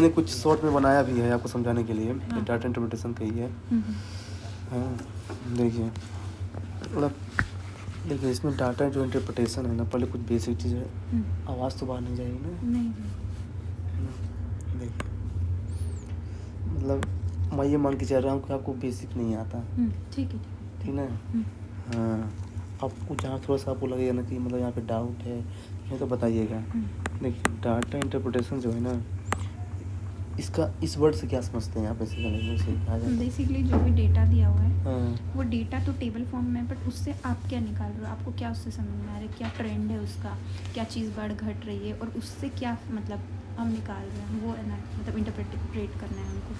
मैंने कुछ शॉर्ट में बनाया भी है आपको समझाने के लिए। हाँ। डाटा इंटरप्रिटेशन का ही है। हाँ देखिए, मतलब देखिए इसमें डाटा जो इंटरप्रिटेशन है ना, पहले कुछ बेसिक चीज़ है। आवाज़ तो बाहर नहीं जाएगी ना? नहीं। देखिए, मतलब मैं ये मान के चल रहा हूँ कि आपको बेसिक नहीं आता। ठीक है। ठीक ना? हाँ, आपको जहाँ थोड़ा सा आपको लगेगा ना कि मतलब यहाँ पे डाउट है, ये तो बताइएगा। देखिए, डाटा इंटरप्रिटेशन जो है ना, इसका इस वर्ड से क्या समझते हैं आप? बेसिकली जो भी डेटा दिया हुआ है, हाँ। वो डेटा तो टेबल फॉर्म में है, बट उससे आप क्या निकाल रहे हो, आपको क्या उससे समझ में आ रहा है, क्या ट्रेंड है उसका, क्या चीज़ बढ़ घट रही है, और उससे क्या मतलब हम निकाल रहे हैं, वो है ना, मतलब इंटरप्रेट करना है हमको।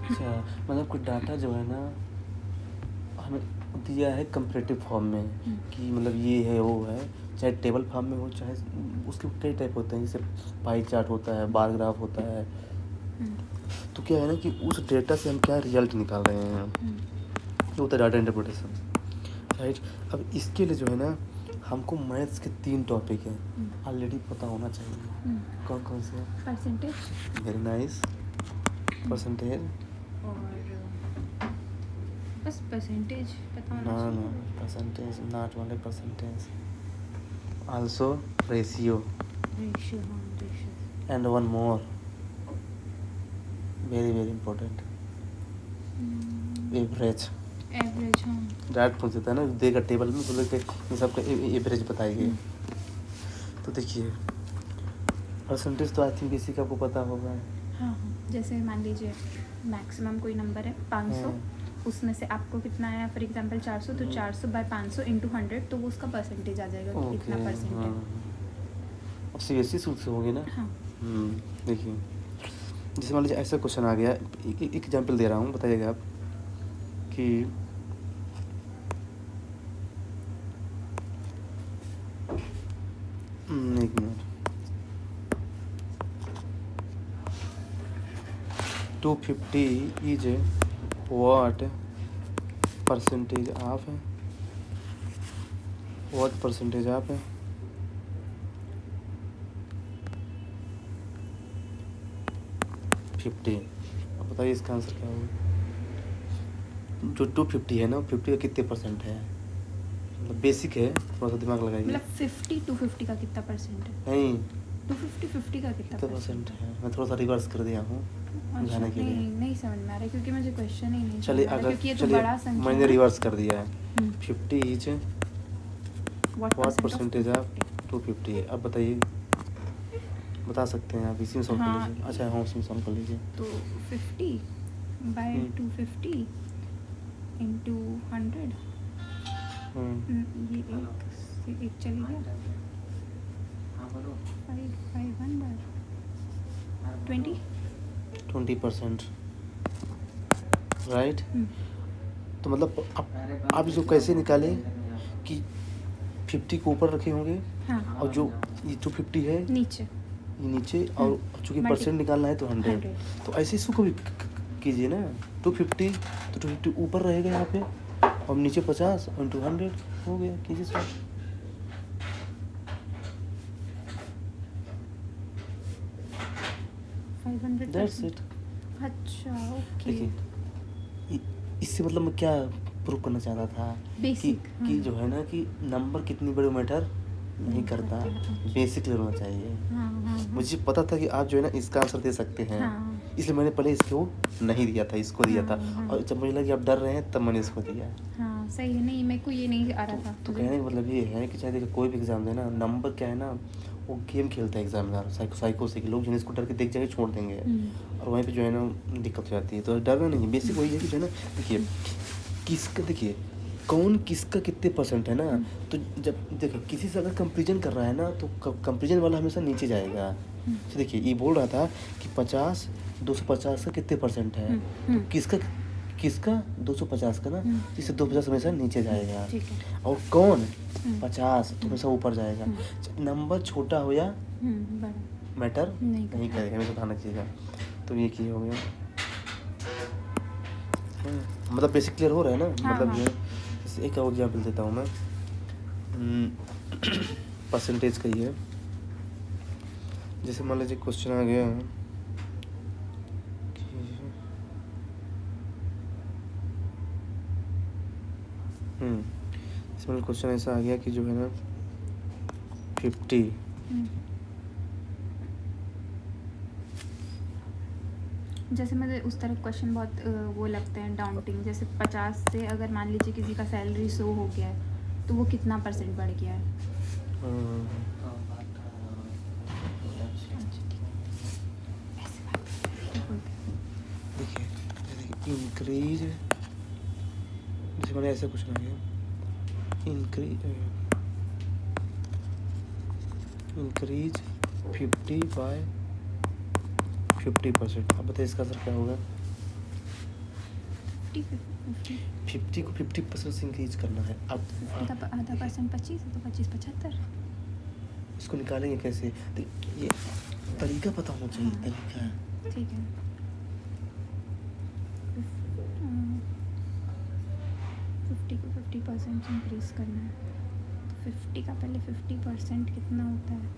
अच्छा, मतलब कुछ डाटा जो है ना हमें दिया है कंपैरेटिव फॉर्म में कि मतलब ये है वो है, चाहे टेबल फॉर्म में हो, चाहे उसके कई टाइप होते हैं, जैसे पाई चार्ट होता है, बार ग्राफ होता है। तो क्या है ना कि उस डेटा से हम क्या रिजल्ट निकाल रहे हैं, जो होता है डाटा इंटरप्रिटेशन, राइट। अब इसके लिए जो है ना, हमको मैथ्स के 3 टॉपिक हैं, ऑलरेडी पता होना चाहिए। कौन कौन से? परसेंटेज। Very nice. परसेंटेज और बस परसेंटेज पता होना ना चाहिए। Percentage not only percentage, also ratio ratio. हाँ, ratio. And one more very very important, average. Average. हाँ। डायरेक्ट पूछ देता है ना, देगा टेबल में, बोले कि इन सबका एवरेज बताइए। तो देखिए, परसेंटेज तो आई थिंक बेसिक आपको पता होगा। हाँ, जैसे मान लीजिए मैक्सिमम कोई नंबर है 500, उसमें से आपको कितना आया, फॉर एग्जांपल 400, तो 400 बाय 500 इंटू 100, तो वो उसका परसेंटेज आ जाएगा कि कितना परसेंट है। अब सीबीएसई सूत्र से होगी ना? हाँ। देखिए, जैसे मान लीजिए ऐसा क्वेश्चन आ गया, एक एग्जाम्पल दे रहा हूँ, बताइएगा आप कि एक minute, 250 is what percentage of है, व्हाट परसेंटेज ऑफ है 50। अब बताइए इसका आंसर क्या होगा? जो 250 है ना, 50 का कितने परसेंट है? मतलब बेसिक है, थोड़ा सा दिमाग लगाइए। मतलब 50 250 का कितना परसेंट है? नहीं, 250 50 का कितना परसेंट है? मैं थोड़ा सा रिवर्स कर दिया हूँ समझाने के लिए। नहीं समझ में आ रहा है, क्योंकि मुझे क्वेश्चन ही नहीं चलिए समझ आ रहा, क्योंकि ये तो चलिए बड़ा संख्या मैंने है। रिवर्स कर दिया है। 50 इज व्हाट परसेंटेज ऑफ 250। अब बताइए, बता सकते हैं आप, इसी में सॉल्व कर हाँ। लीजिए। अच्छा हाँ, उसमें सॉल्व कर लीजिए। तो 50 बाय 250 इंटू 100, ये एक से एक चली गया, 20%, राइट। तो मतलब आप इसको कैसे निकालें कि 50 को ऊपर रखे होंगे, हाँ, और जो ये 250 है नीचे, ये नीचे, और चूँकि परसेंट निकालना है तो 100। तो ऐसे इसको भी कीजिए ना, 250 तो 250 ऊपर रहेगा यहाँ पे, और नीचे 50 इंटू 100 हो गया। कीजिए सर। That's it. अच्छा, ओके। देखिए, इससे मतलब मैं क्या प्रूव करना चाहता था बेसिक, कि जो है ना कि नंबर कितनी बड़ी मैटर नहीं करता, बेसिक लेना चाहिए। मुझे पता था कि आप जो है ना इसका आंसर दे सकते हैं, इसलिए मैंने पहले इसको नहीं दिया था, इसको दिया था, और जब मुझे लगा कि आप डर रहे हैं तब मैंने इसको दिया। हाँ, सही है। नहीं, मेरे को ये नहीं आ रहा था। तो कहने का मतलब ये है कि चाहे देखिए कोई भी एग्ज़ाम देना, नंबर क्या है ना, वो गेम खेलता है एग्जामिनर, साइको से कि लोग जो है इसको डर के देख जाएंगे, छोड़ देंगे, और वहीं पे जो है ना दिक्कत हो जाती है। तो डरना नहीं, बेसिक वही है कि जो है ना, देखिए कौन किसका कितने परसेंट है ना। तो जब देखो किसी से अगर कंपेरिजन कर रहा है ना, तो कंपेरिजन वाला हमेशा नीचे जाएगा। तो देखिए ये बोल रहा था कि 50 250 का कितने परसेंट है, तो किसका 250 का ना, इससे 250 हमेशा नीचे जाएगा, और कौन 50 तो हमेशा ऊपर जाएगा। नंबर छोटा हो या मैटर नहीं करेगा, हमेशा ध्यान रखिएगा। तो ये की हो गया, मतलब बेसिक क्लियर हो रहा है ना। मतलब ये एक और एग्जाम्पल देता हूँ मैं, परसेंटेज का ही है। जैसे मान लीजिए क्वेश्चन आ गया इसमें क्वेश्चन ऐसा आ गया कि जो है ना 50 जैसे मुझे उस तरह क्वेश्चन बहुत वो लगते हैं डाउटिंग, जैसे 50 से अगर मान लीजिए किसी का सैलरी 100 हो गया है तो वो कितना % बढ़ गया है। देखिए इंक्रीज, जैसे मैंने ऐसा कुछ नहीं है, इंक्रीज 50/50%। अब बताइए इसका असर क्या होगा। 50 को 50% से इंक्रीज करना है। अब 50 का आधा % 25 है तो 25 75। इसको निकालेंगे कैसे, तो ये तरीका पता होना चाहिए। हाँ। तरीका ठीक है। 50 को 50% इंक्रीज करना है तो 50 का पहले 50% कितना होता है।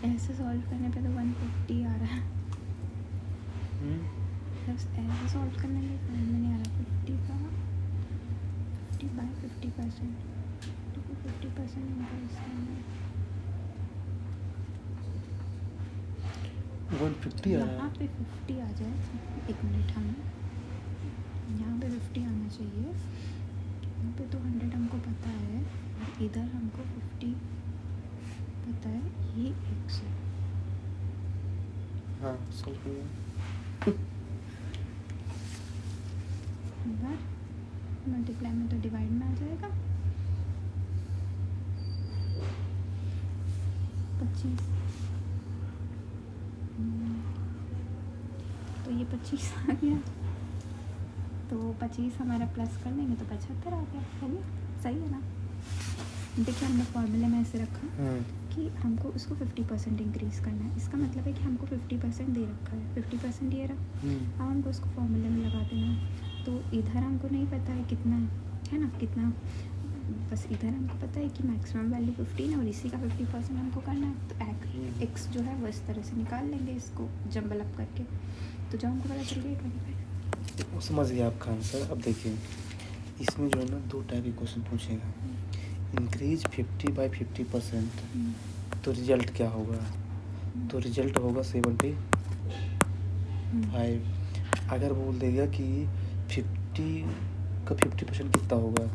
ऐसे सॉल्व करने पे तो 150 आ रहा है। ऐसे सॉल्व करने में समझ में नहीं आ रहा। 50 का 50/50% तो 50% इंक्रीज करना है। 150 आ रहा यहाँ है। पे 50 आ जाए, 1 मिनट, हमें यहाँ पे 50 आना चाहिए। यहाँ पे तो 100 हमको पता है और इधर हमको 50 पता है, ये x है। हाँ सॉल्व करिए। बार मल्टीप्लाई में तो डिवाइड में आ जाएगा। 25 तो ये 25 आ गया, तो 25 हमारा प्लस कर देंगे तो 75 आ गया। हो गया, सही है ना। देखिए हमने फॉर्मूले में ऐसे रखा कि हमको उसको 50% इंक्रीज़ करना है। इसका मतलब है कि हमको 50% दे रखा है, 50% ये रहा। अब हमको उसको फॉर्मूले में लगा देना है। तो इधर हमको नहीं पता है कितना है ना, कितना, बस इधर हमको पता है कि मैक्सिमम वैल्यू 15 है और इसी का 50% हमको करना है। तो एक्स जो है वो इस तरह से निकाल लेंगे इसको जंबल अप करके, तो जो हमको पता चल गया 25। समझ गया आपका आंसर। अब देखिए इसमें जो है ना 2 टाइप के क्वेश्चन पूछेगा। इंक्रीज 50/50%, तो रिजल्ट क्या होगा, तो रिजल्ट होगा 75। अगर बोल देगा कि 50 का 50% कितना होगा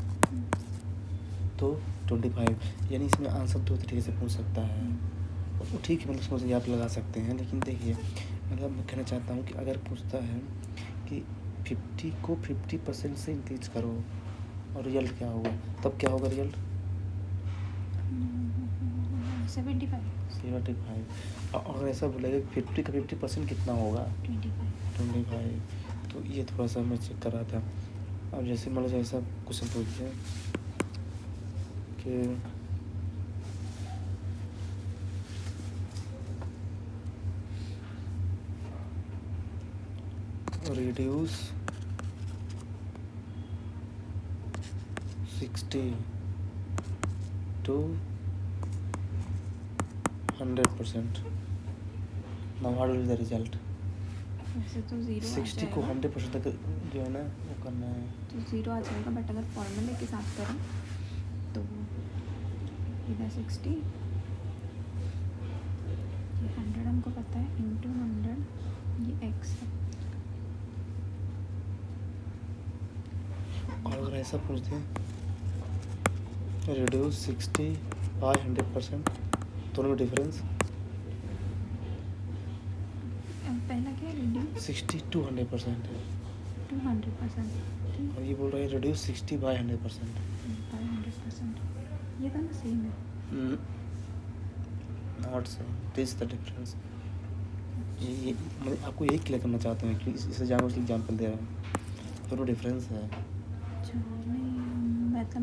तो 25, यानी इसमें आंसर 2 तरीके से पूछ सकता है। वो ठीक है, मतलब समझिए आप लगा सकते हैं। लेकिन देखिए मतलब मैं कहना चाहता हूँ कि अगर पूछता है कि 50 को 50% से इंक्रीज करो और रिजल्ट क्या होगा, तब क्या होगा रिजल्ट 75। और अगर ऐसा बोलेगा 50 का 50% कितना होगा 25, तो ये थोड़ा सा मैं चेक कर रहा था। अब जैसे मान लीजिए ऐसा क्वेश्चन पूछ दिया कि reduce 60 to 100%. Now what will be the result? वैसे तो 0 आ 60 को जाएगा, 100% तक जो है ना वो करना है। तो 0 आ जाएगा, बट अगर फॉर्मूले के साथ करें तो इधर 60, ये 100 हमको पता है, इंटू 100 ये x है। और अगर ऐसा पूछ दें reduce 60/100%, दोनों में डिफरेंस पहला क्या है, रिड्यूस 60 to 100% है, टू 100%, और ये बोल रहा है reduce 60/100%। 100%, ये दोनों सेम है। Not same, this the difference. ये मैं आपको यही क्लियर करना चाहता हूँ कि इसे जानवर से एग्जाम्पल दे रहा हूँ, दोनों डिफरेंस है। अच्छा नहीं, मतलब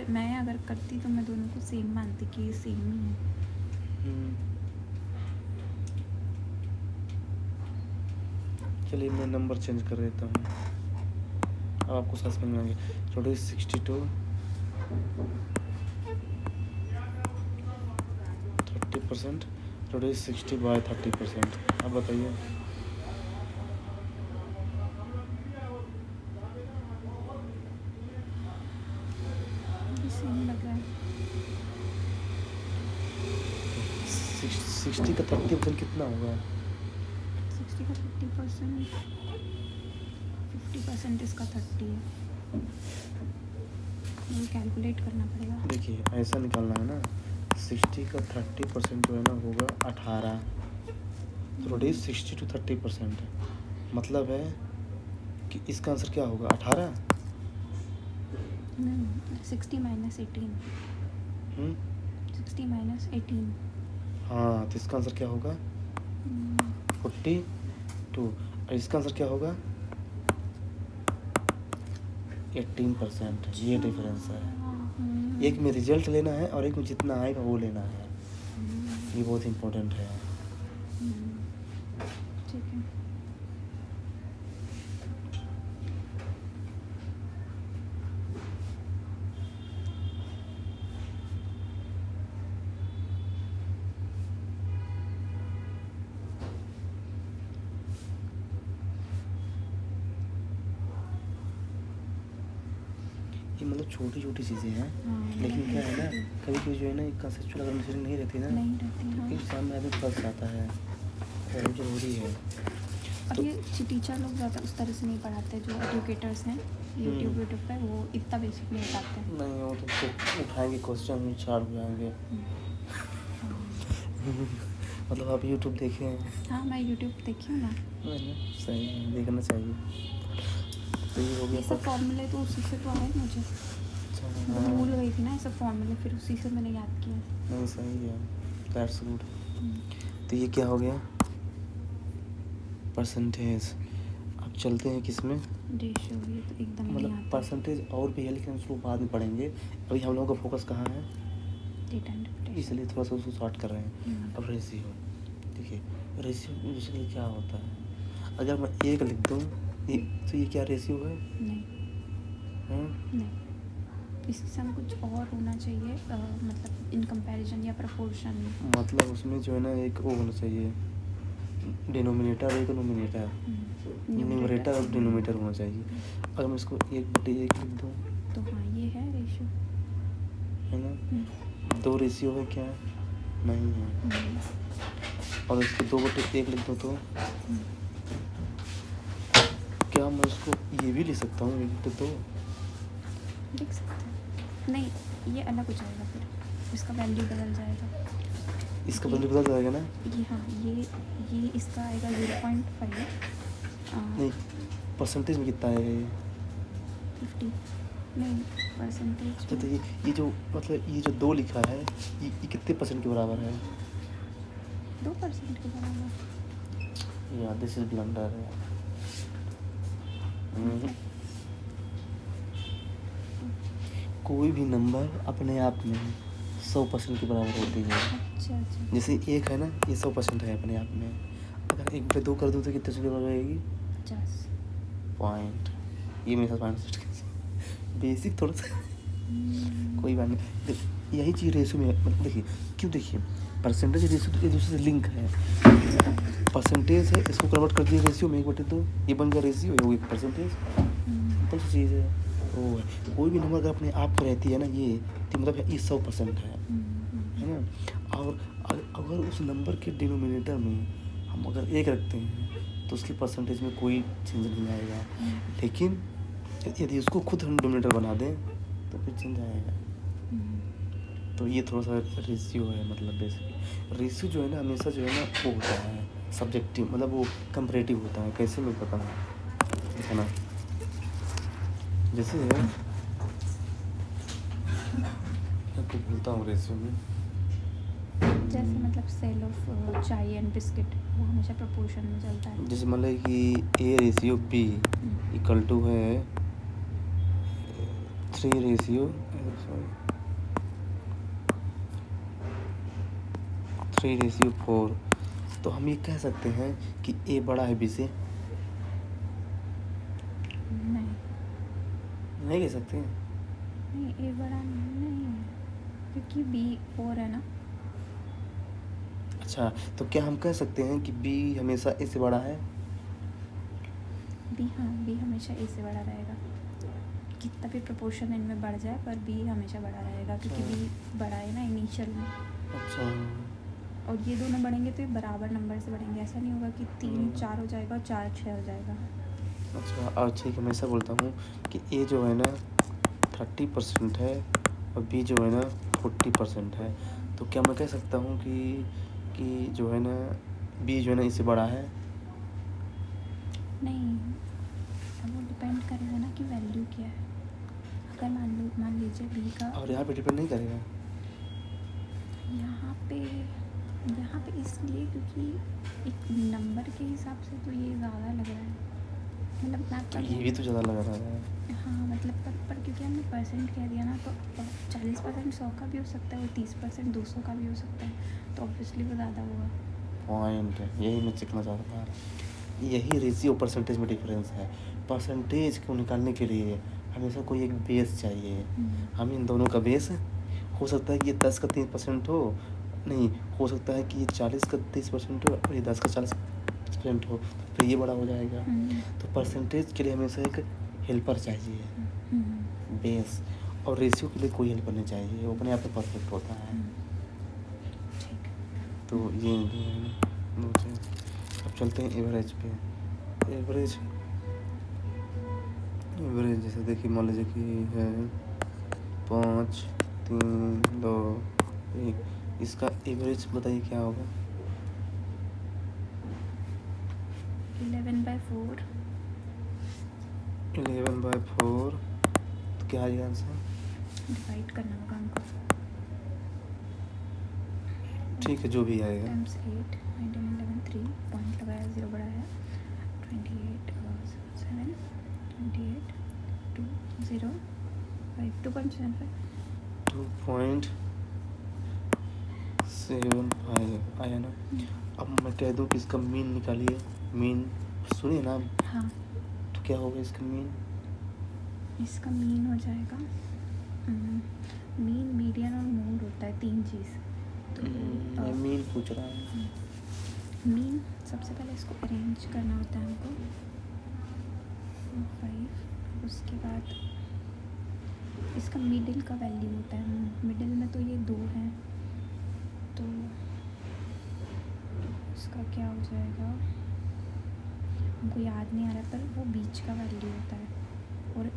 मैं अगर करती तो मैं दोनों को सेम मानती कि ये सेम ही है। चलिए मैं नंबर चेंज कर देता हूँ, अब आपको समझ में आएंगे। Total 62 30%, total 60 by 30%। अब बताइए ये सेम लग रहा है। 60 का 30% कितना होगा? 60 का 30%, 50% इसका 30 है। मुझे कैलकुलेट करना पड़ेगा। देखिए ऐसा निकालना है ना, 60 का 30% जो है ना होगा 18, तो टोटल 60 to 30%, मतलब है कि इसका आंसर क्या होगा 18। 60 माइनस 18, 60 माइनस 18। हाँ, तो इसका आंसर क्या होगा 42, और इसका आंसर क्या होगा 18%। ये डिफरेंस है, एक में रिजल्ट लेना है और एक में जितना आएगा वो लेना है, ये बहुत इम्पोर्टेंट है। ठीक है। ये मतलब छोटी छोटी चीज़ें हैं, हाँ, लेकिन क्या है ना, कभी कभी जो है ना एक कंसेप्चुअल अंडरस्टैंडिंग नहीं रहती ना, नहीं रहती, हाँ। तो सामने आदमी फंस जाता है, बहुत ज़रूरी है। और ये टीचर लोग ज़्यादा उस तरह से नहीं पढ़ाते, जो एजुकेटर्स हैं यूट्यूब पे, वो इतना बेसिक नहीं बताते हैं। नहीं, वो तो उठाएंगे क्वेश्चन चार हो जाएंगे। मतलब आप यूट्यूब देखे हैं? हाँ, मैं यूट्यूब देखी हूँ ना। सही है, देखना चाहिए। तो ये हो गया ये सब फॉर्मूले तो उसी से तो आए मुझे, मैं भूल गई थी ना ये सब फॉर्मूले, फिर उसी से मैंने याद किया। नहीं सही है, दैट्स गुड। तो ये क्या हो गया परसेंटेज। अब चलते हैं किस में, रेशियो, ये तो एकदम नहीं मतलब आता। परसेंटेज और भी है, लेकिन उसको बाद में पढ़ेंगे। अभी हम लोगों का फोकस कहाँ है, डेटा इंटरप्रिटेशन। इसलिए थोड़ा सा उसको शॉर्ट कर रहे हैं। अब रेशियो, देखिए रेशियो बेसिकली क्या होता है, अगर मैं एक लिख दूँ तो ये क्या रेशियो है? नहीं, नहीं, इसके साथ कुछ और होना चाहिए, मतलब इन कंपैरिजन या प्रोपोर्शन। मतलब उसमें जो है ना एक वो होना चाहिए, डिनोमिनेटर और एक नोमिनेटर, न्यूमरेटर और डिनोमिनेटर होना चाहिए। अगर मैं इसको 1/1 लिख दूँ तो हाँ, ये है रेशियो, है ना, 2 रेशियो है क्या? नहीं है। और इसको 2/1 लिख दूँ तो क्या मैं इसको ये भी लिख सकता हूँ 1/2? लिख सकते हैं। नहीं, ये अलग हो जाएगा, फिर इसका वैल्यू बदल जाएगा। इसका वैल्यू बदल जाएगा ना? ये हाँ, ये इसका आएगा 0.5। नहीं, परसेंटेज में कितना आएगा ये? 50 नहीं, परसेंटेज तो ये जो मतलब ये जो 2 लिखा है, ये कितने % के बराबर है? 2% के बराबर। यार दिस इज ब्लंडर है। कोई भी नंबर अपने आप में 100% के बराबर होती है। अच्छा। जैसे 1 है ना, ये 100% है अपने आप में। अगर 1/2 कर दूँ तो कितने के बराबर रहेगी? 50 पॉइंट। ये मेरे साथ पॉइंट बेसिक थोड़ा सा कोई बात नहीं। यही चीज़ रेशियो में मतलब देखिए क्यों, देखिए परसेंटेज रेशियो तो एक दूसरे से लिंक है। परसेंटेज है, इसको कन्वर्ट कर दिया रेशियो में 1/2, ये बन गया रेशियो, ये हो गया परसेंटेज। सिंपल सी चीज़ है वो है। कोई भी नंबर अगर अपने आप में रहती है ना, ये तो मतलब ये 100% है ना। और अगर उस नंबर के डिनोमिनेटर में हम अगर 1 रखते हैं तो उसकी परसेंटेज में कोई चेंज नहीं आएगा, लेकिन यदि उसको खुद हम डिनोमिनेटर बना दें तो फिर चेंज आएगा। तो ये थोड़ा सा रेशियो है, मतलब बेसिक रेशियो जो है ना हमेशा जो है ना वो होता है सब्जेक्टिव, मतलब वो कंपैरेटिव होता है। कैसे मैं पता है ना, जैसे मैं आपको बोलता हूँ रेशियो में, जैसे मतलब सेल ऑफ चाय एंड बिस्किट, वो हमेशा प्रोपोर्शन में चलता है। जैसे मतलब कि A ratio B equal to है 3 रेशियो 4। तो हम ये कह सकते हैं कि A बड़ा है B से, नहीं कह सकते। नहीं ए बड़ा नहीं है क्योंकि बी 4 है ना। अच्छा, तो क्या हम कह सकते हैं कि बी हमेशा ए से बड़ा है? बी, हाँ बी हमेशा ए से बड़ा रहेगा, कितना भी प्रोपोर्शन इनमें बढ़ जाए पर बी हमेशा बड़ा रहेगा क्योंकि अच्छा। बी बड़ा है ना इनिशियल में। अच्छा। और ये दोनों बढ़ेंगे तो ये बराबर नंबर से बढ़ेंगे, ऐसा नहीं होगा कि 3 4 हो जाएगा और 4 6 हो जाएगा। अच्छा, और ठीक है, मैं ऐसा बोलता हूँ कि ए जो है ना 30% है और बी जो है ना 40% है, तो क्या मैं कह सकता हूँ कि जो है ना बी जो है ना इससे बड़ा है? नहीं, अब वो डिपेंड करेगा ना कि वैल्यू क्या है। अगर मान लीजिए बी का, और यहाँ पे डिपेंड नहीं करेगा? यहाँ पे इसलिए क्योंकि एक नंबर के हिसाब से तो ये ज़्यादा लग रहा है, मतलब मैं तो ये भी तो ज़्यादा लग रहा है। हाँ मतलब पर क्योंकि हमने परसेंट कह दिया ना, तो 40% 100 का भी हो सकता है और 30% 200 का भी हो सकता है, तो ऑब्वियसली वो ज़्यादा होगा। पॉइंट है, यही मैं सीखना चाहता था। यही रेशियो परसेंटेज में डिफरेंस है। परसेंटेज को निकालने के लिए हमेशा कोई एक बेस चाहिए। हम इन दोनों का बेस हो सकता है कि ये 10 का 3% हो, नहीं हो सकता है कि ये 40 का 30% हो और ये 10 का 40% हो, तो फिर ये बड़ा हो जाएगा। तो परसेंटेज के लिए हमेशा एक हेल्पर चाहिए, बेस, और रेशियो के लिए कोई हेल्पर नहीं चाहिए, वो अपने आप में परफेक्ट होता है। ठीक। तो ये दो चीज़। अब चलते हैं एवरेज पे। एवरेज जैसे देखिए, मान लीजिए कि है 5 3 2 1, इसका एवरेज बताइए क्या होगा? 11/4। 11/4, तो क्या है आंसर? डिवाइड करना होगा हमको। ठीक है, जो भी आएगा। टाइम्स 8 19 11 3 पॉइंट लगाया, 0 बढ़ा है, 28 7 28 2 0 5 2.75 2.75 आया ना। अब मैं कह दूं कि इसका मीन निकालिए। मीन सुनिए ना, हाँ, तो क्या होगा इसका मीन? इसका मीन हो जाएगा, मीन मीडियन और मोड होता है 3 चीज़। मैं मीन पूछ रहा हूँ। मीन सबसे पहले इसको अरेंज करना होता है हमको 5, उसके बाद इसका मिडिल का वैल्यू होता है, मिडिल में तो ये 2 हैं, तो इसका क्या हो जाएगा हमको याद नहीं आ रहा, पर वो बीच का वैल्यू होता है। और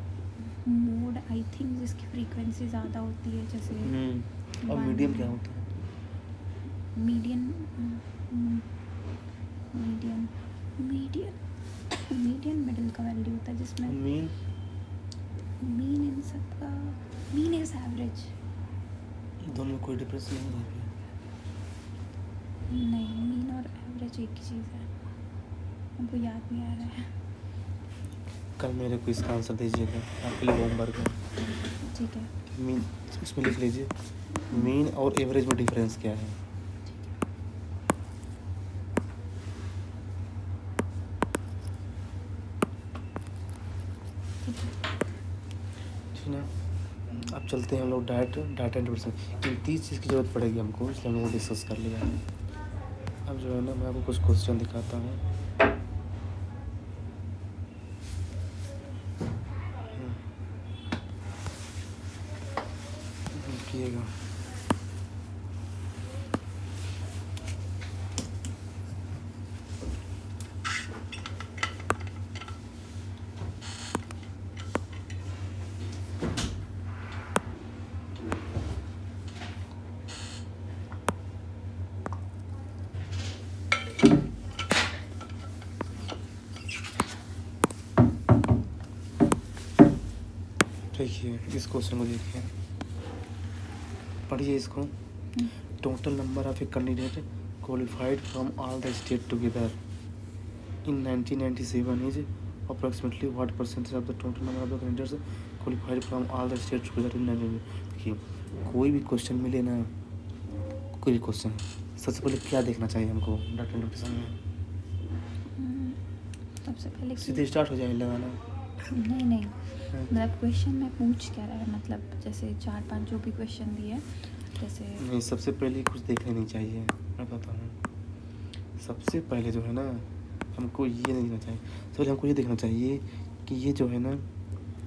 मोड आई थिंक जिसकी फ्रीक्वेंसी ज़्यादा होती है, जैसे और मीडियम क्या होता है? मीडियन मिडिल का वैल्यू होता है, जिसमें मीन इन सब का मीन इज एवरेज। दोनों में कोई डिफरेंस नहीं है? नहीं, मीन और एवरेज एक ही चीज़ है, हमको याद नहीं आ रहा है। कल मेरे को इसका आंसर दीजिएगा, आपके लिए होमवर्क है। ठीक है, मीन इसमें लिख लीजिए, मीन और एवरेज में डिफरेंस क्या है? ठीक ना। अब चलते हैं हम लोग डाटा इंटरप्रिटेशन। इन 30 चीज़ की ज़रूरत पड़ेगी हमको, इसलिए हम लोग डिस्कस कर लिया है। अब जो है ना, मैं आपको कुछ क्वेश्चन दिखाता हूँ। देखिएगा। देखिए इस क्वेश्चन को, देखिए पढ़िए इसको। Total number of a candidate qualified from all the state together in 1997 is approximately what percentage of the total number of the candidates qualified from all the state together in 19। देखिए कोई भी question मिले ना, कोई भी question, सबसे पहले क्या देखना चाहिए हमको डाटा इंटरप्रिटेशन में? सबसे पहले सीधे स्टार्ट हो जाए लगाना। नहीं मतलब क्वेश्चन में पूछ क्या रहा है, मतलब जैसे 4-5 जो भी क्वेश्चन दिए, जैसे नहीं, सबसे पहले कुछ देखना नहीं चाहिए, मैं बताता हूँ। सबसे पहले जो है ना, हमको ये नहीं देखना चाहिए, सबसे पहले हमको ये देखना चाहिए कि ये जो है ना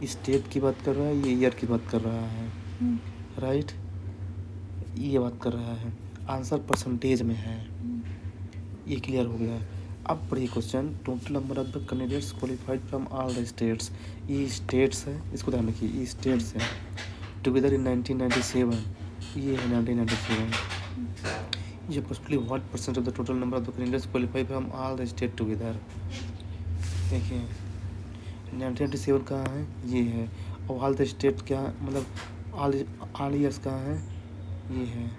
स्टेट की बात कर रहा है, ये ईयर की बात कर रहा है, राइट, ये बात कर रहा है, आंसर परसेंटेज में है, ये क्लियर हो गया। अब पढ़िए question, total number of the candidates qualified from all the states, ये स्टेट्स है, इसको ध्यान रखिए, ये स्टेट्स है, टुगेदर इन 1997, ये है 1997, ये approximately what percent of the total number of the candidates qualified from all the state together. देखिए 1997 कहाँ है, ये है, और ऑल द स्टेट क्या है, मतलब ऑल ईयर्स कहाँ है, ये है।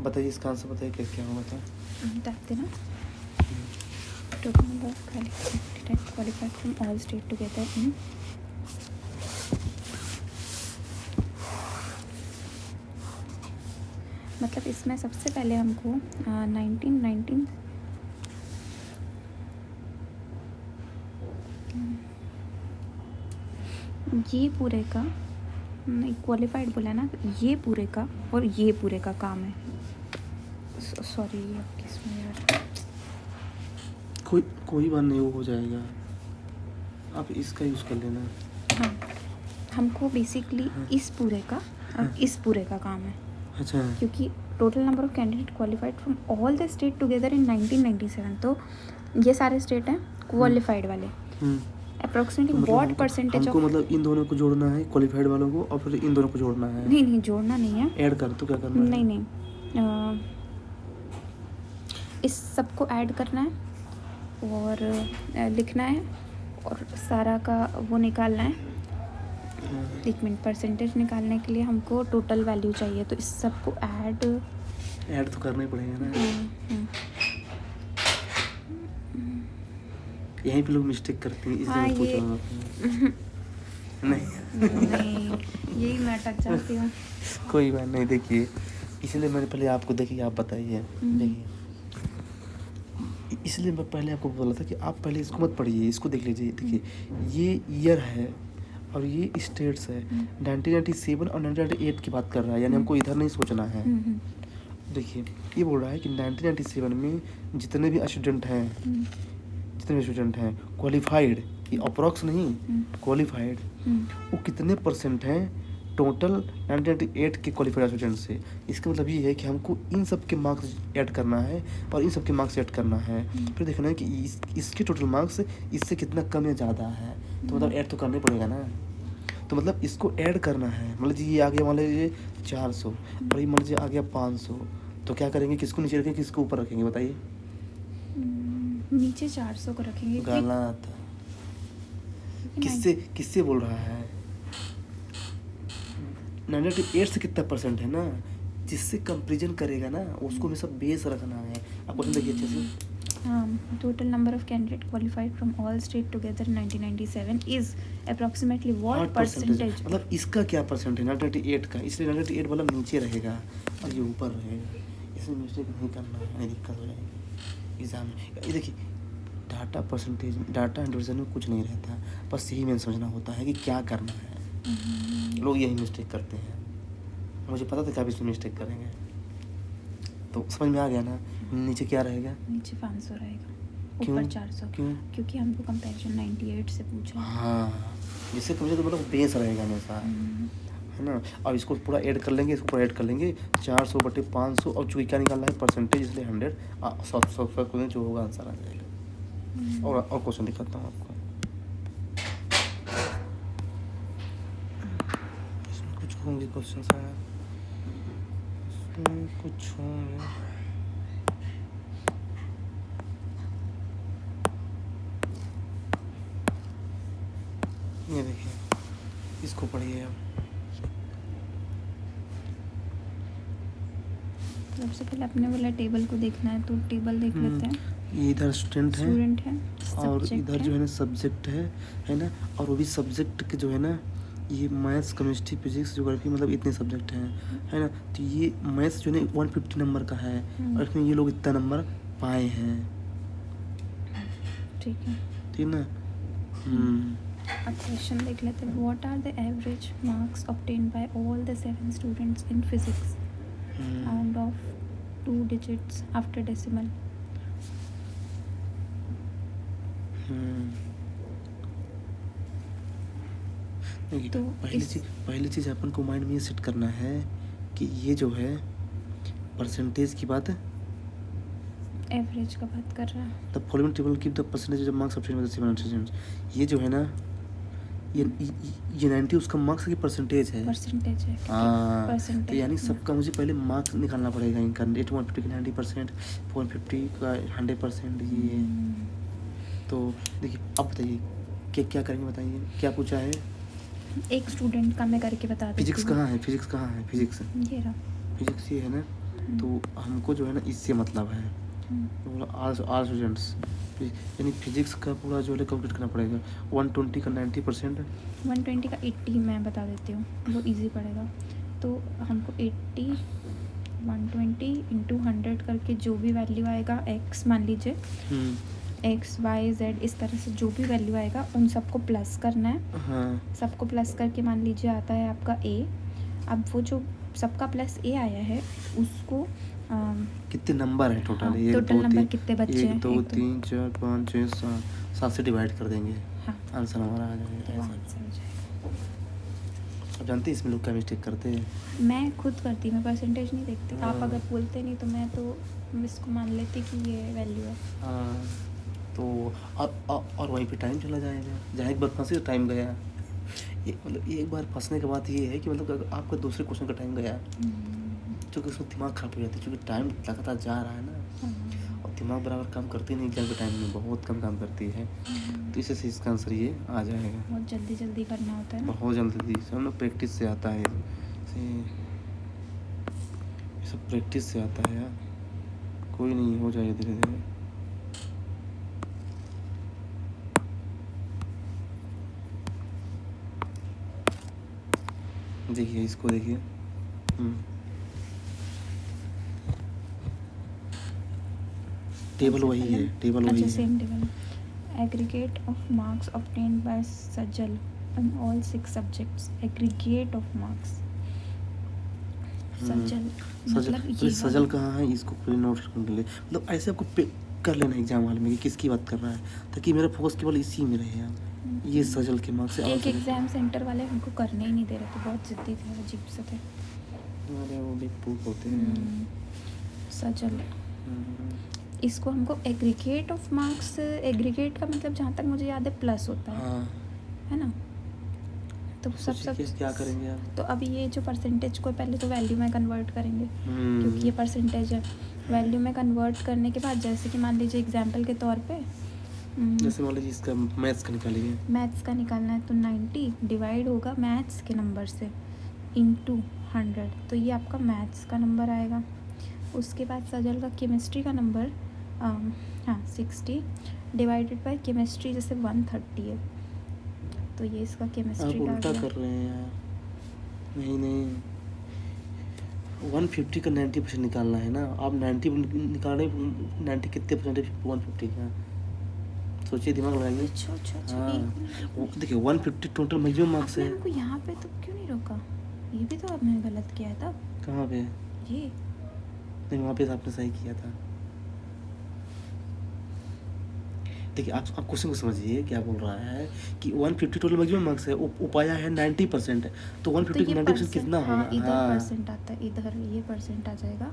बताइए इसका आंसर, बताइए क्या क्या होगा था। बताते ना, total number of candidate qualified from all state together in, मतलब इसमें सबसे पहले हमको 19 ये पूरे का नहीं क्वालिफाइड बोला ना, ये पूरे का और ये पूरे का काम है। सॉरी किसमें यार, कोई बात नहीं, वो हो जाएगा, आप इसका यूज़ कर लेना। हाँ, हमको बेसिकली इस पूरे का और इस पूरे का काम है। अच्छा, क्योंकि total number of candidate qualified from all the state together in 1997, तो ये सारे स्टेट हैं क्वालिफाइड वाले। अप्रोक्सीमेटली व्हाट परसेंटेज हमको ऑफ, मतलब इन दोनों को जोड़ना है, क्वालिफाइड वालों को, और फिर इन दोनों को जोड़ना है। नहीं जोड़ना नहीं है, ऐड कर, तो क्या करना है? नहीं इस सबको ऐड करना है और लिखना है और सारा का वो निकालना है। एक मिनट, परसेंटेज निकालने के लिए हमको टोटल वैल्यू चाहिए, तो इस सबको ऐड तो करना ही पड़ेगा ना। यहीं पे लोग मिस्टेक करते हैं, इसलिए हाँ, मैं पूछ ये रहा हूँ आपको। नहीं यही मैं अटक जाती हूँ। कोई बात नहीं, देखिए इसलिए मैंने पहले आपको, देखिए आप बताइए, देखिए इसलिए मैं पहले आपको बोला था कि आप पहले इसको मत पढ़िए, इसको देख लीजिए। देखिए ये ईयर है और ये स्टेट्स है, 1997 और 1998 की बात कर रहा है, यानी हमको इधर नहीं सोचना है। देखिए ये बोल रहा है कि 1997 में जितने भी स्टूडेंट हैं क्वालिफाइड, ये अप्रॉक्स नहीं, क्वालिफाइड, वो कितने परसेंट हैं टोटल 1998 के क्वालिफाइड स्टूडेंट से। इसका मतलब ये है कि हमको इन सब के मार्क्स ऐड करना है और इन सब के मार्क्स ऐड करना है, फिर देखना है कि इसके टोटल मार्क्स इससे कितना कम या ज़्यादा है, तो मतलब ऐड तो करना ही पड़ेगा ना। तो मतलब इसको ऐड करना है, मतलब जी ये आ गया मान लीजिए 400 और ये मान लीजिए आ गया 500, तो क्या करेंगे, किसको नीचे रखेंगे, किसको ऊपर रखेंगे, बताइए। नीचे 400 को रखेंगे। गलत, किससे बोल रहा है, 98 से कितना परसेंट है ना, जिससे कंपेरिजन करेगा ना उसको हमेशा बेस रखना है। आप क्वेश्चन देखिए अच्छे से। हाँ, total number of candidate qualified from all state together 1997 is approximately what percentage, मतलब इसका क्या परसेंट है 1998 का, इसलिए 1998 वाला नीचे रहेगा और ये ऊपर रहेगा। इसमें मिस्टेक नहीं करना है, नहीं दिक्कत हो जाएगी एग्जाम में। ये देखिए डाटा परसेंटेज, डाटा इंडिविजुअल में कुछ नहीं रहता, बस यही मैंने समझना होता है कि क्या करना है। लोग यही मिस्टेक करते हैं, मुझे पता था कि आप इसमें मिस्टेक करेंगे, तो समझ में आ गया ना। नीचे क्या रहेगा, नीचे 500 रहेगा, क्यों? ऊपर 400। क्यों? क्योंकि हमको कंपैरिजन 98 से पूछा है। हाँ, जिससे कम से कम मतलब बेस रहेगा हमेशा, है ना। अब इसको पूरा ऐड कर लेंगे, इसको पूरा ऐड कर लेंगे 400/500, और चूँकि क्या निकालना है परसेंटेज, इसलिए 100 जो होगा आंसर आ जाएगा। और क्वेश्चन दिखाता हूँ आपको, इसमें कुछ होंगे क्वेश्चन, शायद इसमें कुछ होंगे। ये देखिए, इसको पढ़िए अब। सबसे पहले अपने वाला टेबल को देखना है, तो टेबल देख लेते हैं। ये इधर स्टूडेंट है और इधर जो है ना सब्जेक्ट है ना, और वो भी सब्जेक्ट के जो है ना, ये मैथ्स, केमिस्ट्री, फिजिक्स, ज्योग्राफी, मतलब इतने सब्जेक्ट हैं, है ना। तो ये मैथ्स जो है 150 नंबर का है और इसमें ये लोग इतना नंबर पाए हैं, ठीक है ठीक ना। अब क्वेश्चन देख लेते हैं. What are the average marks obtained by all the 7 students in physics out of 2 digits after decimal. देखिए, तो पहली चीज़ अपन को माइंड में ये सेट करना है कि ये जो है परसेंटेज की बात है. एवरेज का बात कर रहा है. The following table keep the percentage of marks obtained by the 7 students. ये जो है ना, ये 90 उसका मार्क्स की परसेंटेज है. परसेंटेज है. हाँ, तो परसेंटेज यानी सबका मुझे पहले मार्क्स निकालना पड़ेगा इनका. 150 का 90%, 450 का 100%. ये तो देखिए, अब बताइए क्या करेंगे, बताइए क्या पूछा है. एक स्टूडेंट का मैं करके बता देती फिजिक्स हूँ. कहाँ है, फिजिक्स कहाँ है, फिजिक्स ये रहा. फिजिक्स ये है ना. तो हमको जो है ना इससे मतलब है, तो बोला आल स्टूडेंट्स, यानी फिजिक्स का पूरा जो है कंप्लीट करना पड़ेगा. 120 का 90%. 120 का 80 मैं बता देती हूँ, वो इजी पड़ेगा. तो हमको 80 120 इंटू 100 करके जो भी वैल्यू आएगा, एक्स मान लीजिए, एक्स वाई जेड इस तरह से जो भी वैल्यू आएगा उन सबको प्लस करना है. हाँ, सबको प्लस करके मान लीजिए आता है आपका ए. अब वो जो सबका प्लस ए आया है उसको कितने नंबर है टोटल. हाँ, एक टोटल दो नंबर तीन, कितने बच्चे हैं. 1 2 3 4 5 6 7 से डिवाइड कर देंगे. हाँ, आंसर हमारा आ तो जाएगा. आंसर हो जाएगा. अब जानते हैं इसमें लोग क्या मिस्टेक करते हैं. मैं खुद करती, मैं परसेंटेज नहीं देखती. आप हाँ. अगर बोलते नहीं तो मैं तो इसको मान लेती कि ये वैल्यू है. हाँ, तो और वहीं पे टाइम चला जाएगा. जहाँ एक बार फंसे तो टाइम गया. ये मतलब एक बार फंसने के बाद ये है कि मतलब अगर आपका दूसरे क्वेश्चन का टाइम गया, क्योंकि उसमें दिमाग खराब हो जाता है, क्योंकि टाइम लगातार जा रहा है ना, और दिमाग बराबर काम करती नहीं. एग्जाम के टाइम में बहुत कम काम करती है. तो इसी से इसका आंसर ये आ जाएगा. बहुत जल्दी जल्दी करना होता है ना. बहुत जल्दी. सब लोग प्रैक्टिस से आता है. ये सब प्रैक्टिस से आता है यार. कोई नहीं, हो जाएगा धीरे धीरे. देखिए इसको देखिए. टेबल वही है, टेबल वही अच्छा, है. Same table. Aggregate of marks obtained by Sajal in all 6 subjects. Aggregate of marks Sajal मतलब तो ये सजल कहाँ है, इसको पूरे नोट करने के लिए मतलब ऐसे आपको कर लेना एग्जाम हॉल में कि किसकी बात कर रहा है, ताकि मेरा फोकस केवल इसी में रहे यार. ये सजल के मार्क्स से. एक एग्जाम सेंटर वाले हमको करने ही नहीं दे रहे थे. बहुत जिद्दी थे, अजीब से थे. अरे वो बेवकूफ होते हैं. सजल. इसको हमको एग्रीगेट ऑफ मार्क्स, एग्रीगेट का मतलब जहाँ तक मुझे याद है प्लस होता है. हाँ, है ना. तो सब क्या करेंगे आप. तो अभी ये जो परसेंटेज को पहले तो वैल्यू में कन्वर्ट करेंगे, क्योंकि ये परसेंटेज है. वैल्यू में कन्वर्ट करने के बाद जैसे कि मान लीजिए एग्जाम्पल के तौर पे जैसे मान लीजिए इसका मैथ्स का निकालिए. मैथ्स का निकालना है तो 90 डिवाइड होगा मैथ्स के नंबर से इंटू 100. तो ये आपका मैथ्स का नंबर आएगा. उसके बाद सजल का केमिस्ट्री का नंबर हाँ 60 डिवाइडेड बाय केमिस्ट्री जैसे 130 है, तो ये इसका केमिस्ट्री आप का उल्टा कर रहे हैं यार. नहीं 150 का 90% निकालना है ना. आप 90 निकाल रहे हैं. 90 कितने परसेंट है 150 का. सोचिए, दिमाग लगाइए. अच्छा. हाँ, देखिए 150 टोटल मैक्सिमम मार्क्स है. हमको यहाँ पे तो क्यों नहीं रोका. ये भी तो आपने गलत किया है तब. कहाँ पे. ये नहीं, वहाँ पे आपने सही किया था. देखिए आप क्वेश्चन को समझिए क्या बोल रहा है कि 150 टोटल मैक्सिमम मार्क्स है. उपाया है 90%. तो 150 का 90% कितना होगा. हाँ, इधर परसेंट आता है, इधर ये परसेंट आ जाएगा,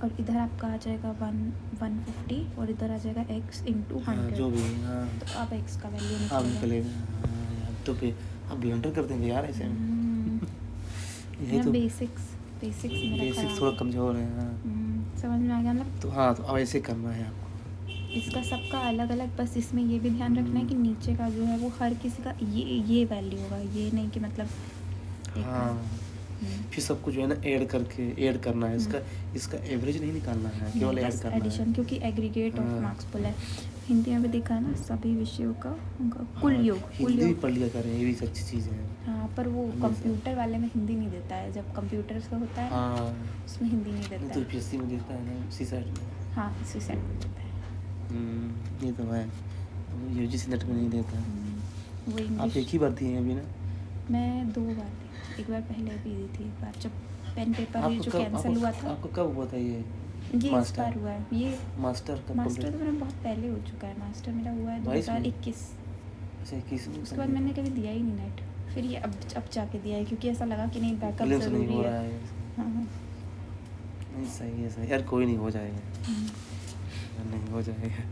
और इधर आपका आ जाएगा 150 और इधर आ जाएगा x इंटू 100. जो भी. हाँ, तो अब x का वैल्यू निकलेगा. हाँ यार, तो फिर आप ब्लंडर कर देंगे यार ऐसे में. यही तो बेसिक्स थोड़ा कमजोर है. हाँ, समझ में आ गया मतलब. तो हाँ, तो अब ऐसे करना है आपको. इसका सबका अलग अलग, बस इसमें ये भी ध्यान रखना है कि नीचे का जो है वो हर किसी का ये वैल्यू होगा. ये नहीं कि मतलब हाँ, फिर सबको जो है ना ऐड करना है. इसका एवरेज नहीं निकालना है, केवल ऐड करना एडिशन है. क्योंकि एग्रीगेट ऑफ मार्क्स बोला है. हिंदी में भी दिखा है ना, सभी विषयों का उनका कुल योग. हिंदी भी पढ़ लिया करें, ये भी अच्छी चीज़ है. हाँ, पर वो कंप्यूटर वाले में हिंदी नहीं देता है. जब कंप्यूटर से होता है हाँ, उसमें हिंदी नहीं देता तो है. पीएससी में देता है ना, उसी साइड में. हाँ, इसी साइड में देता है. ये तो है. यूजीसी नेट में नहीं देता. वो आप इंग्लिश एक ही बार दिए हैं अभी ना? मैं 2 बार दी, एक बार पहले भी दी थी, एक बार जब पेन पेपर ये जो कैंसिल हुआ था। आपको कब हुआ था ये ये इस मास्टर? बार हुआ है ये। मास्टर कब मास्टर कंप्लीट? तो मेरा बहुत पहले हो चुका है, मास्टर मेरा हुआ है 22 में? 2021। अच्छा 21 में। उसके बाद मैंने कभी दिया ही नहीं नेट, फिर ये अब जाके दिया है क्योंकि ऐसा लगा कि नहीं बैकअप प्रीलिम्स नहीं ज़रूरी हो है। रहा है। हाँ हाँ। नहीं सही है सही यार, कोई नहीं हो जाएगा, हम्म। नहीं हो जाएगा।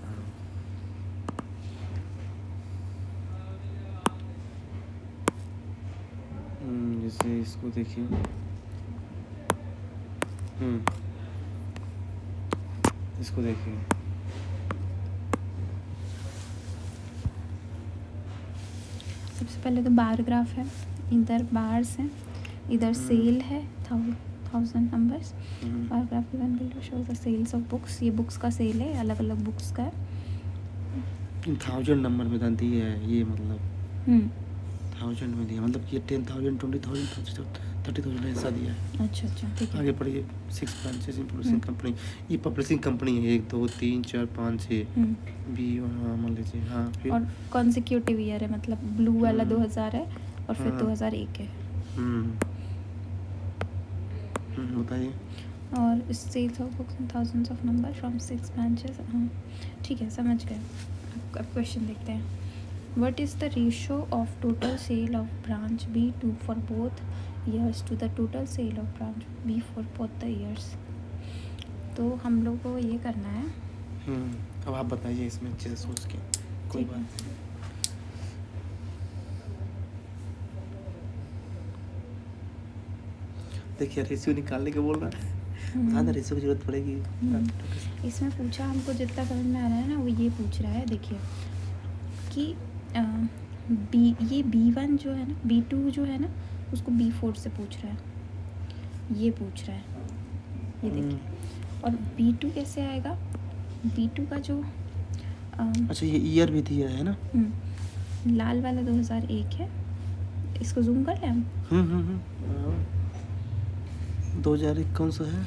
हाँ। जैसे इसको देखिए। इसको देखिए। सबसे पहले तो बार ग्राफ है, इधर बार्स हैं, इधर सेल है 1000 numbers. Bar graph given below show the sales of books, ये बुक्स का सेल है, अलग अलग बुक्स का है। 1000 नंबर में दान दी है ये, मतलब 1000 में दिया, मतलब ये 10,000 20,000 30,000 ऐसा दिया है। अच्छा ठीक है। आगे पढ़िए। 6 ब्रांचेस इन पब्लिशिंग कंपनी, ये पब्लिशिंग कंपनी है 1 2 3 4 5 6 बी, हाँ मान लीजिए। हाँ फिर और कॉन्सिक्यूटिव ईयर है, मतलब ब्लू वाला 2000 है और फिर हाँ। 2001 है। बताइए। और sales of books in thousands of number from 6 branches. हाँ ठीक है, समझ गए। अब क्वेश्चन देखते हैं। What is the ratio of total sale of branch B2 for both years to the total sale of branch B for both the years. तो हम लोग को ये करना है। अब आप बताइए इसमें अच्छे से सोच के, कोई ठीक है। बात नहीं। देखिए रेशियो निकालने के बोल रहा है, ज़्यादा रेशियो की जरूरत पड़ेगी। इसमें पूछा हमको जितना समझ में आ रहा है ना, वो ये पूछ रहा है, देखिए कि ये B1 जो है ना, B2 जो है ना, उसको B4 से पूछ रहा है, ये पूछ रहा है, ये देखिए। और B2 कैसे आएगा? B2 का जो अच्छा ये ईयर भी दिया है ना? लाल वाला 2001 है, इसको जूम कर लें हम। 2001 कौन सा है?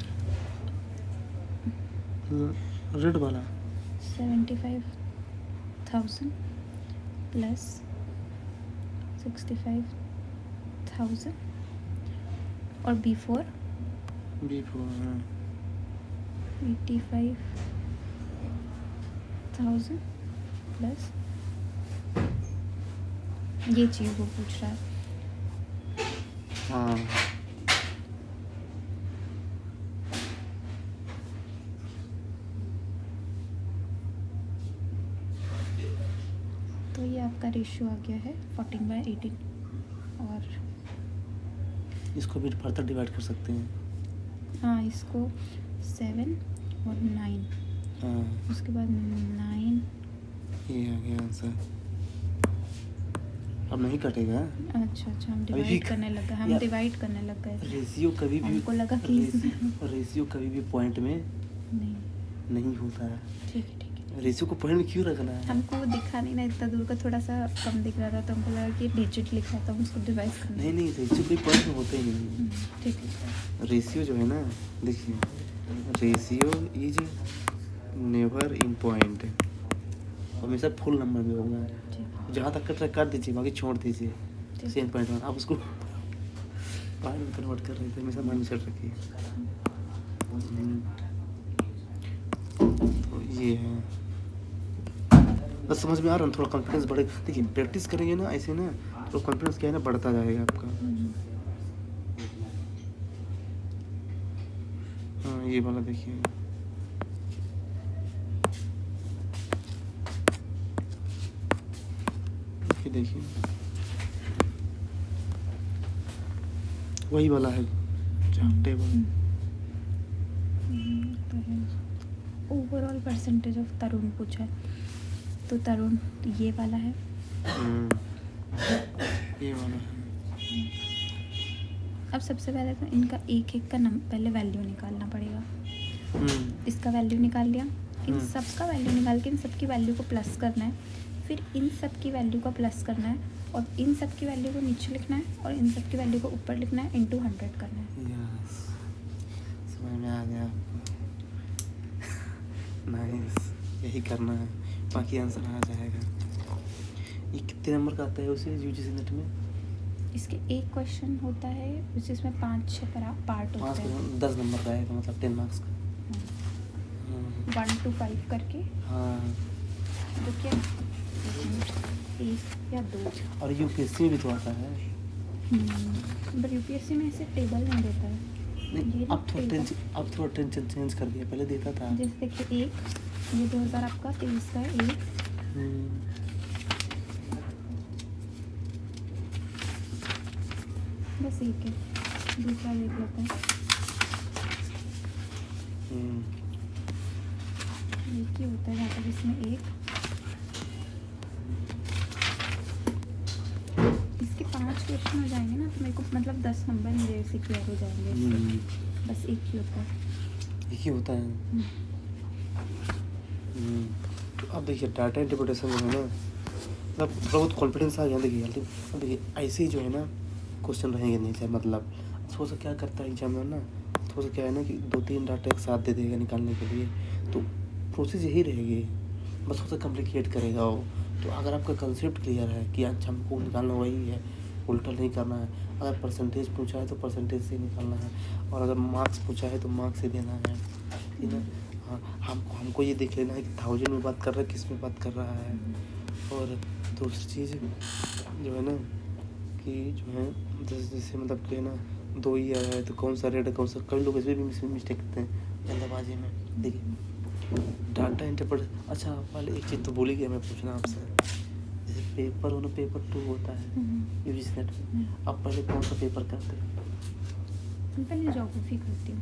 रेड वाला 75,000 प्लस 65,000 और B4 हाँ। 85,000 प्लस ये चीज़ वो पूछ रहा है। हाँ तो ये आपका रेशियो आ गया है 14/18। और इसको भी फर्दर डिवाइड कर सकते हैं। हाँ, इसको 7 और 9, हाँ उसके बाद 9। ये आ गया आंसर। अब नहीं कटेगा। अच्छा हम अभी डिवाइड करने लग गए, हम यार, डिवाइड करने लग गए। रेशियो कभी भी हमको लगा कि रेशियो कभी भी पॉइंट में नहीं। नहीं होता है। ठीक है रेशियो को पॉइंट में क्यों रखना है? हमको वो दिखा नहीं ना, इतना दूर का थोड़ा सा कम दिख रहा था, तो हमको लगा कि डिजिट लिखा है तो हम उसको डिवाइड करना। नहीं रेशियो कोई पॉइंट में होता ही नहीं। ठीक है। रेशियो जो है ना, देखिए ratio is never in point, हमेशा फुल नंबर में होगा। जहाँ तक कट रहा काट दीजिए, बाकी छोड़ दीजिए। सेम पॉइंट आप उसको पॉइंट में कन्वर्ट कर रहे थे, हमेशा माइंड सेट रखिए। तो ये है, बस समझ में आ रहा है। थोड़ा कॉन्फिडेंस बढ़े, देखिए प्रैक्टिस करेंगे ना ऐसे ना, तो कॉन्फिडेंस क्या है ना, बढ़ता जाएगा आपका। हाँ ये वाला देखिए, देखिए वही वाला है टेबल। ओवरऑल परसेंटेज ऑफ तरुण पूछा है, तो तरुण ये वाला है। ये वाला है। अब सबसे पहले तो इनका एक का पहले वैल्यू निकालना पड़ेगा। इसका वैल्यू निकाल लिया, इन सब का वैल्यू निकाल के इन सब की वैल्यू को प्लस करना है, फिर इन सब की वैल्यू को प्लस करना है, और इन सब की वैल्यू को नीचे लिखना है, और इन सब की वैल्यू को ऊपर लिखना है, इनटू 100 करना है। यस, समझ में आ गया। नाइस, यही करना है, बाकी आंसर आ जाएगा। ये कितने कितने नंबर का आता है उसे यूजीसी नेट में? इसके एक क्वेश्चन होता है जिसमें 5-6 पार्ट होते 5 हैं। 10 नंबर का आएगा, मतलब 10 मार्क्स का। हाँ 1 to 5 करके, हाँ। जो कि 1 या 2। और यूपीएससी में भी तो आता है। पर यूपीएससी में ऐसे टेबल नहीं देता है। नहीं, ये अब थोड़ा टेबल, टेंशन चेंज कर दिया, पहले देता था। जैसे देखिए 1, ये 2023 का है 1, हम्म, बस 1 है। दूसरा देख लेते हैं, हम्म, एक ही होता है जहाँ तक इसमें 1। इसके 5 क्वेश्चन हो जाएंगे ना, तो मेरे को मतलब 10 नंबर मेरे से क्लियर हो जाएंगे इससे। बस एक ही होता है। एक ही होता है। तो अब देखिए डाटा इंटरप्रिटेशन जो है ना, मतलब बहुत कॉन्फिडेंस आ गया। देखिए अब देखिए ऐसे ही जो है ना क्वेश्चन रहेंगे नहीं, चाहे मतलब थोड़ा सा क्या करता है एग्जामिनर ना, थोड़ा सा क्या है ना कि 2-3 डाटा एक साथ दे देगा निकालने के लिए, तो प्रोसेस यही रहेगी, बस थोड़ा सा कॉम्प्लिकेट करेगा वो। तो अगर आपका कंसेप्ट क्लियर है कि अच्छा हमको निकालना वही है, उल्टा नहीं करना है, अगर परसेंटेज पूछा है तो परसेंटेज से निकालना है, और अगर मार्क्स पूछा है तो मार्क्स से देना है, ठीक है। हाँ हमको ये देख लेना है कि 1000 में बात कर रहा है, किस में बात कर रहा है। और दूसरी चीज़ जो है ना कि जो है जैसे मतलब कि है ना 2 ही आया है तो कौन सा रेट है, कौन सा, कई लोग इसमें भी मिस्टेक करते हैं जल्दबाजी में। देखिए डाटा इंटरप्रेट, अच्छा पहले एक चीज़ तो भूल ही गया मैं पूछना आपसे, जैसे पेपर 1 पेपर 2 होता है यूजीसी नेट में, आप पहले कौन सा पेपर करते हैं? पहले ज्योग्राफी करती हूँ।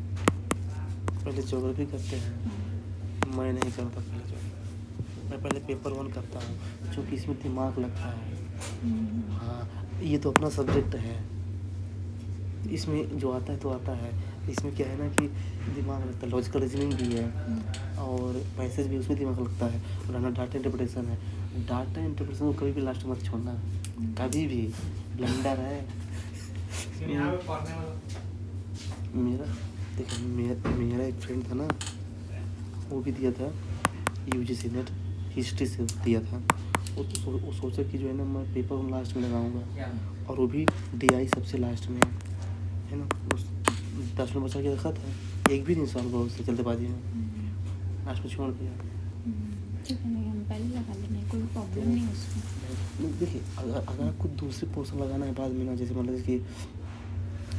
पहले ज्योग्राफी करते हैं? मैं नहीं करता पहले ज्योग्राफी, मैं पहले पेपर 1 करता हूँ, क्योंकि इसमें दिमाग लगता है। हाँ ये तो अपना सब्जेक्ट है, इसमें जो आता है तो आता है, इसमें क्या है ना कि दिमाग लगता है, लॉजिकल रीजनिंग भी है और पैसेज भी, उसमें दिमाग लगता है। और ना डाटा इंटरप्रिटेशन है, डाटा इंटरप्रिटेशन को कभी भी लास्ट मत छोड़ना, कभी भी। ब्लंडर है मेरा। देखिए मेरा एक फ्रेंड था ना, वो भी दिया था यूजीसी नेट, हिस्ट्री से दिया था। वो सोचा कि जो है ना मैं पेपर लास्ट में लगाऊंगा, और वो भी डीआई सबसे लास्ट में है ना, उस 10 में बचा के रखा था, एक भी नहीं सॉल्व हुआ उससे जल्दबाजी में, लास्ट में छोड़ दिया। ठीक है, नहीं हम पहले लगा लेंगे, कोई प्रॉब्लम नहीं है उसमें। देखिए अगर आपको दूसरे पोर्शन लगाना है बाद में ना, जैसे मान लीजिए कि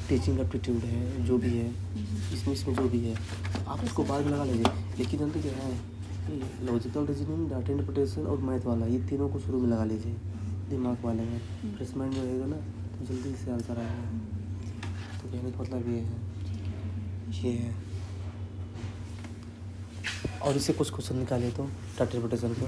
टीचिंग एप्टीट्यूड है, जो भी है इसमें जो भी है आप उसको बाद में लगा लीजिए, लेकिन जानते क्या है, लॉजिकल रीजनिंग, डाटा इंटरप्रिटेशन और मैथ वाला, ये तीनों को शुरू में लगा लीजिए दिमाग वाले में, फ्रेश माइंड जो रहेगा ना तो जल्दी से आंसर आएगा। तो कहने का मतलब ये है। और इससे कुछ क्वेश्चन निकाले तो डाटा इंटरप्रिटेशन को।